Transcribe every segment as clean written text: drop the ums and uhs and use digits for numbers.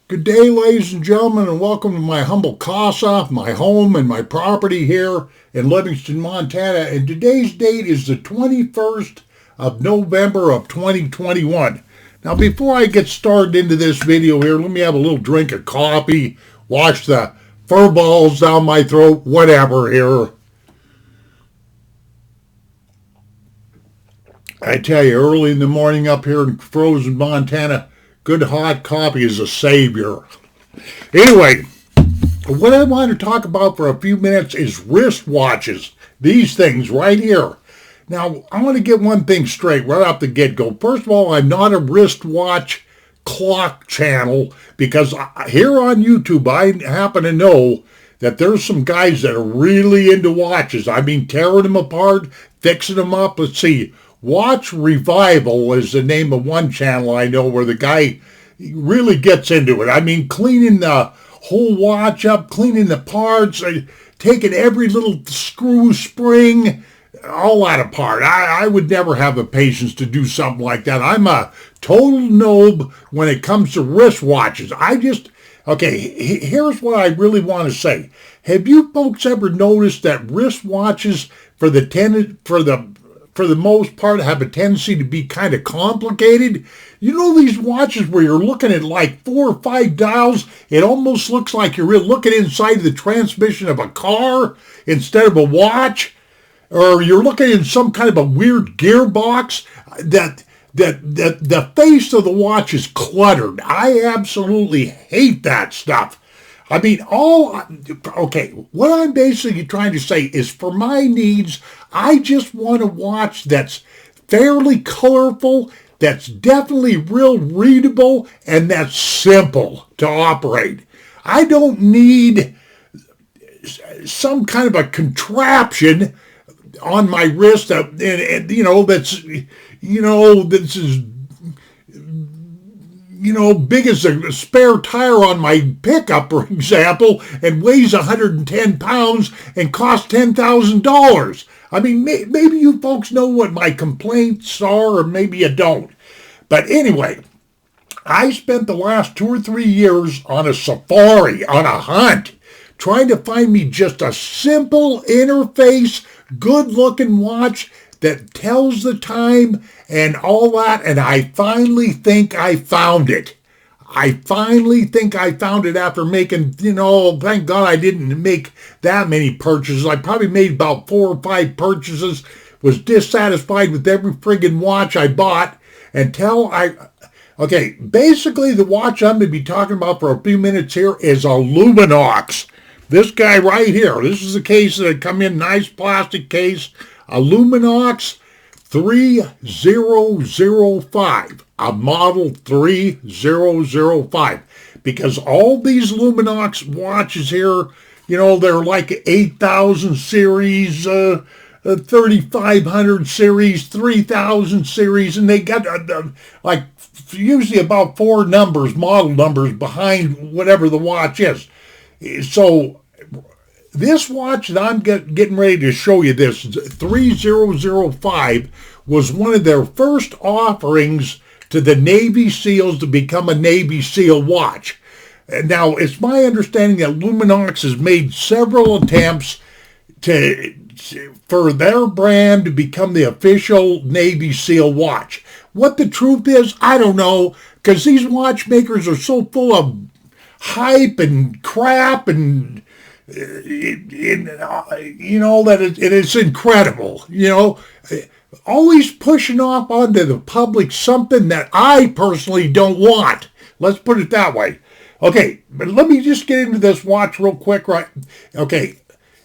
Good day, ladies and gentlemen, and welcome to my humble casa, my home, and my property here in Livingston, Montana. And today's date is the 21st of November of 2021. Now, before I get started into this video here, let me have a little drink of coffee, wash the fur balls down my throat, whatever here. I tell you, early in the morning up here in frozen Montana, good hot coffee is a savior. Anyway, what I want to talk about for a few minutes is wristwatches. These things right here. Now, I want to get one thing straight right off the get-go. First of all, I'm not a wristwatch clock channel because here on YouTube, I happen to know that there's some guys that are really into watches. I mean, tearing them apart, fixing them up. Let's see. Watch Revival is the name of one channel I know where the guy really gets into it. I mean, cleaning the whole watch up, cleaning the parts, taking every little screw, spring, all that apart. I would never have the patience to do something like that. I'm a total noob when it comes to wristwatches. Okay, here's what I really want to say. Have you folks ever noticed that wristwatches for the most part have a tendency to be kind of complicated? You know these watches where you're looking at like 4 or 5 dials, it almost looks like you're looking inside the transmission of a car instead of a watch, or you're looking in some kind of a weird gearbox that the face of the watch is cluttered. I absolutely hate that stuff. I mean, what I'm basically trying to say is for my needs, I just want a watch that's fairly colorful, that's definitely real readable, and that's simple to operate. I don't need some kind of a contraption on my wrist that's big as a spare tire on my pickup, for example, and weighs 110 pounds and costs $10,000. I mean, maybe you folks know what my complaints are, or maybe you don't. But anyway, I spent the last 2 or 3 years on a safari, on a hunt, trying to find me just a simple interface, good-looking watch that tells the time and all that, and I finally think I found it. I finally think I found it after making, thank God I didn't make that many purchases. I probably made about 4 or 5 purchases, was dissatisfied with every friggin' watch I bought basically the watch I'm going to be talking about for a few minutes here is a Luminox. This guy right here, this is a case that come in, nice plastic case, a Luminox 3005, a model 3005, because all these Luminox watches here, they're like 8,000 series, 3,500 series, 3,000 series, and they got usually about 4 model numbers behind whatever the watch is. So this watch that I'm getting ready to show you, this 3005, was one of their first offerings to the Navy SEALs to become a Navy SEAL watch. Now, it's my understanding that Luminox has made several attempts for their brand to become the official Navy SEAL watch. What the truth is, I don't know, because these watchmakers are so full of hype and crap and that it's incredible, always pushing off onto the public something that I personally don't want. Let's put it that way. Okay, but let me just get into this watch real quick, right? Okay,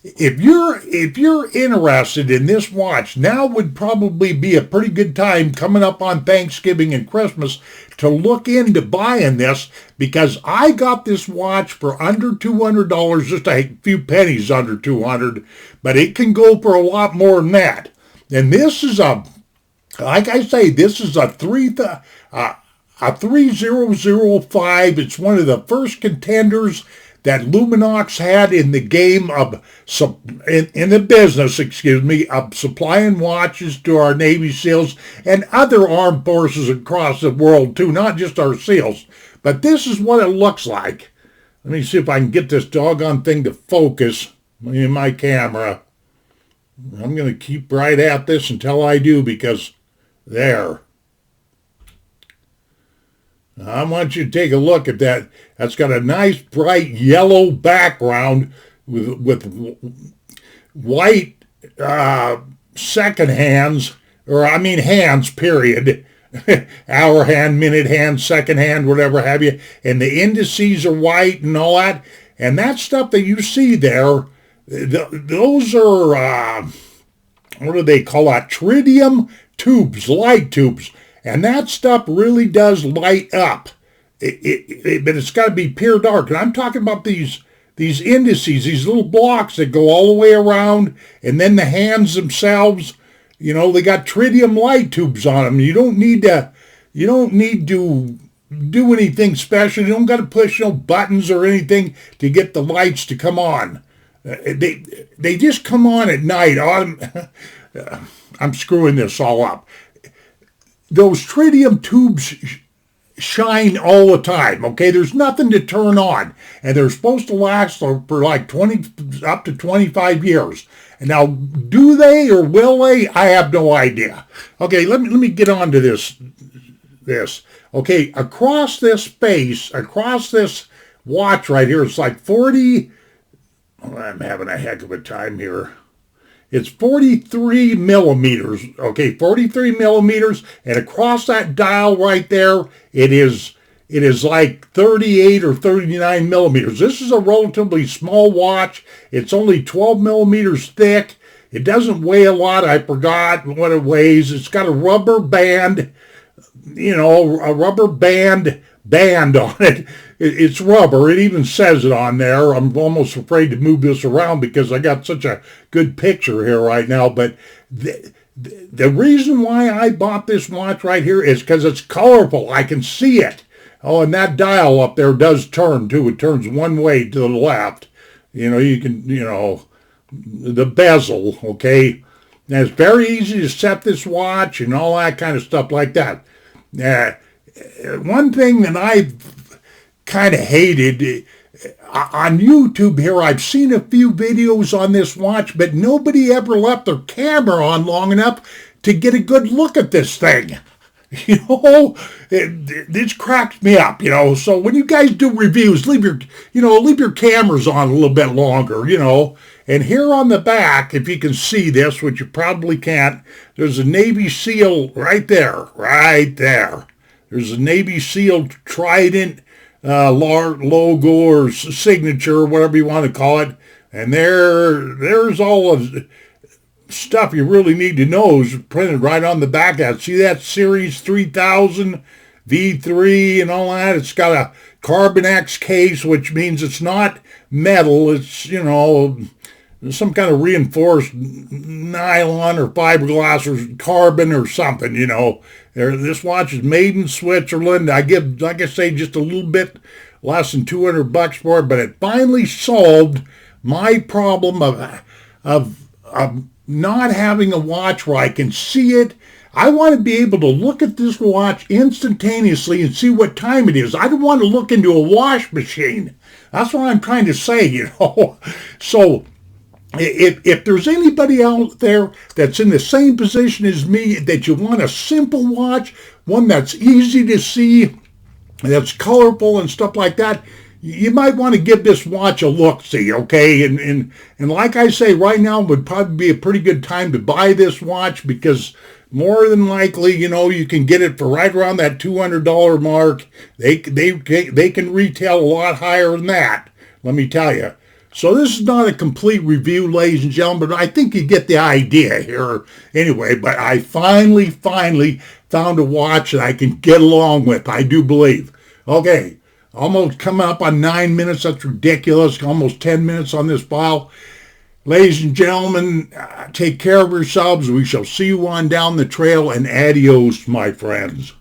if you're interested in this watch, now would probably be a pretty good time coming up on Thanksgiving and Christmas to look into buying this, because I got this watch for under $200, just a few pennies under $200, but it can go for a lot more than that. And this is a 3005. It's one of the first contenders that Luminox had in the game of, in the business, of supplying watches to our Navy SEALs and other armed forces across the world too, not just our SEALs. But this is what it looks like. Let me see if I can get this doggone thing to focus in my camera. I'm going to keep right at this until I do, because there. I want you to take a look at that. That's got a nice bright yellow background with white second hands, or I mean hands, period. Hour hand, minute hand, second hand, whatever have you. And the indices are white and all that. And that stuff that you see there, those are, what do they call that? Tritium tubes, light tubes. And that stuff really does light up. But it's got to be pure dark. And I'm talking about these indices, these little blocks that go all the way around, and then the hands themselves, you know, they got tritium light tubes on them. You don't need to do anything special. You don't got to push no buttons or anything to get the lights to come on. They just come on at night. I'm screwing this all up. Those tritium tubes shine all the time, okay? There's nothing to turn on. And they're supposed to last for like 20 up to 25 years. And now, do they or will they? I have no idea. Okay, let me get on to this. Okay, across this space, across this watch right here, it's like 40... Oh, I'm having a heck of a time here. It's 43 millimeters, okay, 43 millimeters, and across that dial right there, it is like 38 or 39 millimeters. This is a relatively small watch. It's only 12 millimeters thick. It doesn't weigh a lot. I forgot what it weighs. It's got a rubber band, you know, a rubber band on it. It's rubber. It even says it on there. I'm almost afraid to move this around because I got such a good picture here right now. But the reason why I bought this watch right here is because it's colorful. I can see it. Oh, and that dial up there does turn too. It turns one way to the left. You know, you can, you know, the bezel, okay? And it's very easy to set this watch and all that kind of stuff like that. One thing that I've kind of hated on YouTube here, I've seen a few videos on this watch, but nobody ever left their camera on long enough to get a good look at this thing. You know, this cracks me up, you know. So when you guys do reviews, leave your cameras on a little bit longer, you know. And here on the back, if you can see this, which you probably can't, there's a Navy SEAL right there. There's a Navy SEAL trident logo or signature, whatever you want to call it. And there's all of stuff you really need to know is printed right on the back of that. See that Series 3000 V3 and all that? It's got a Carbon X case, which means it's not metal. It's, you know, some kind of reinforced nylon or fiberglass or carbon or something, you know. This watch is made in Switzerland. I give, like I say, just a little bit less than $200 for it, but it finally solved my problem of not having a watch where I can see it. I want to be able to look at this watch instantaneously and see what time it is. I don't want to look into a wash machine. That's what I'm trying to say, you know. So if there's anybody out there that's in the same position as me, that you want a simple watch, one that's easy to see, that's colorful and stuff like that, you might want to give this watch a look-see, okay? And like I say, right now would probably be a pretty good time to buy this watch, because more than likely, you know, you can get it for right around that $200 mark. They can retail a lot higher than that, let me tell you. So this is not a complete review, ladies and gentlemen, but I think you get the idea here anyway. But I finally found a watch that I can get along with, I do believe. Okay, almost coming up on 9 minutes. That's ridiculous. Almost 10 minutes on this file. Ladies and gentlemen, take care of yourselves. We shall see you on down the trail, and adios, my friends.